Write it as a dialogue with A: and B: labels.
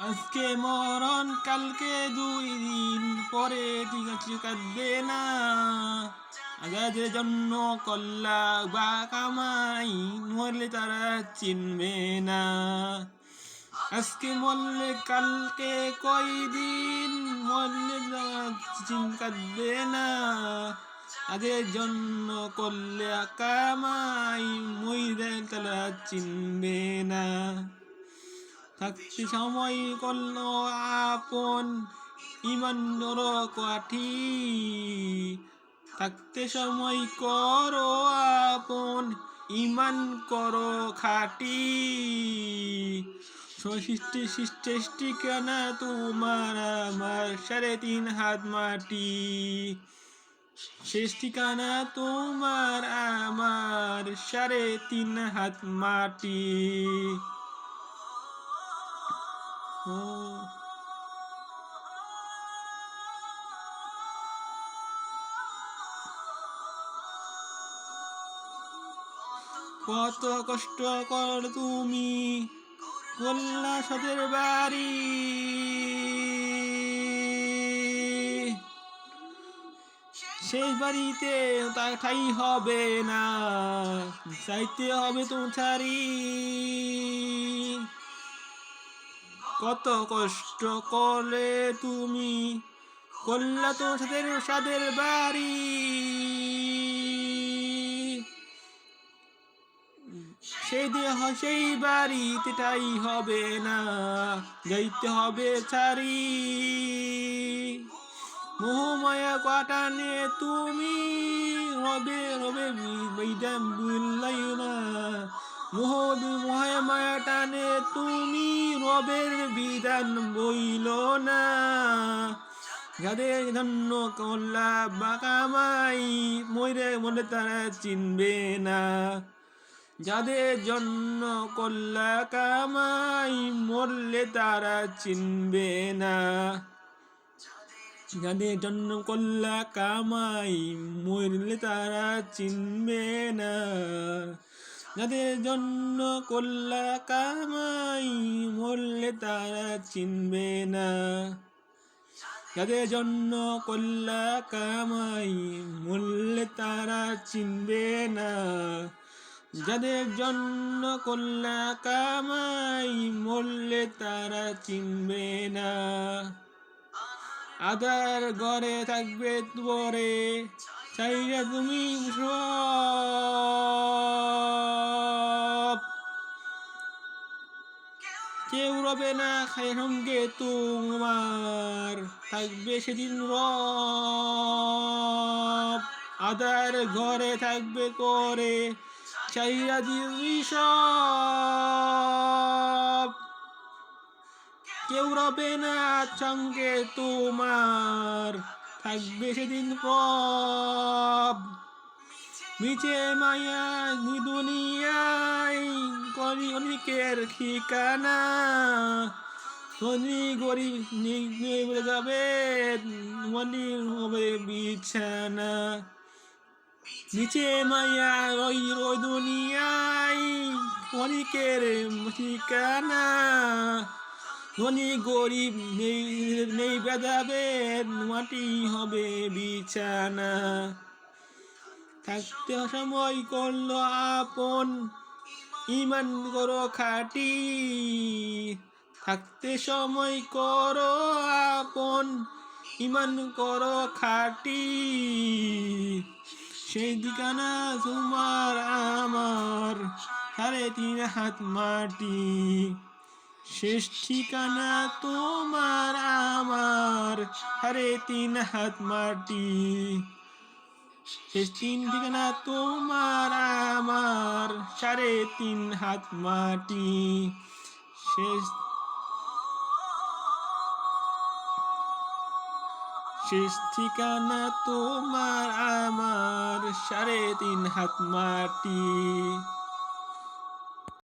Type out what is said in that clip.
A: আজকে মরণ কালকে 2 দিন পরে ঠিক আছে কাঁদবে না। আজাদের জন্য কল্লা বা কামাই মরলে তারা চিনবে না। আজকে মরলে কালকে কয়দিন মরলে কাঁদবে না। তাদের জন্য করলে কামাই মইরে তারা চিনবে না। থাকতে সময় করল আপন ইমান কাঠি। থাকতে সময় করো আপন ইমান করো খাটি। সৃষ্টি কেনা তোমার আমার 3.5 হাত মাটি। শেষ ঠিকানা তোমার আমার 3.5 হাত মাটি। কত কষ্ট কর তুমি করলা সাদের বাড়ি। সেই বাড়িতে ঠাই হবে না, চাইতে হবে তোমারি। কত কষ্ট করলে তুমি করলা তোমার সাদের বাড়ি। সেই বাড়িতে ঠাই হবে না, যাইতে হবে ছাড়ি। মোহমায়া কাটানে তুমি রবে রবে বিদান বুল্লাই না। মোহমায়া টানে তুমি রবের বিধান বইল না। যাদের ধন্য কল্লা বাকামাই মরে মরে তারা চিনবে না। যাদের জন্য কল্লা কামাই মরলে তারা চিনবে না। যাদের জন্য কল্লা কামাই মরলে তারা চিনবে না। যাদের জন্য কল্লা কামাই মরলে তারা চিনবে না। যাদের জন্য কল্লা কামাই মরলে তারা চিনবে না। যাদের জন্য কল্লা কামাই মরলে তারা চিনবে না। আদার ঘরে থাকবে পরে চাইরা তুমি সব। কেউ রবে না খায় সঙ্গে তোমার, থাকবে সেদিন রব। আদার ঘরে থাকবে করে চাইরা দিবি সব। কেউ রবে না সঙ্গে তোমার, থাকবে সেদিন রব। মিছে মায়া দুনিয়ায় করি অনেকের ঠিকানা। ধনী গরিব যাবে মনি হবে বিছানা। নিচে মায়া ওই দুনিয়ায় অনেকের ঠিকানা। ধনী গরিব নেই ভেদাভেদ মাটি হবে বিছানা। থাকতে সময় করলো আপন ইমান করো খাটি। থাকতে সময় করো আপন ইমান করো খাটি। সেই ঠিকানা তোমার আমার 3.5 হাত মাটি। শেষ ঠিকানা তোমার আমার 3.5 হাত মাটি। শেষ ঠিকানা তোমার আমার 3.5 হাত মাটি। শেষ ঠিকানা তোমার আমার 3.5 হাত মাটি।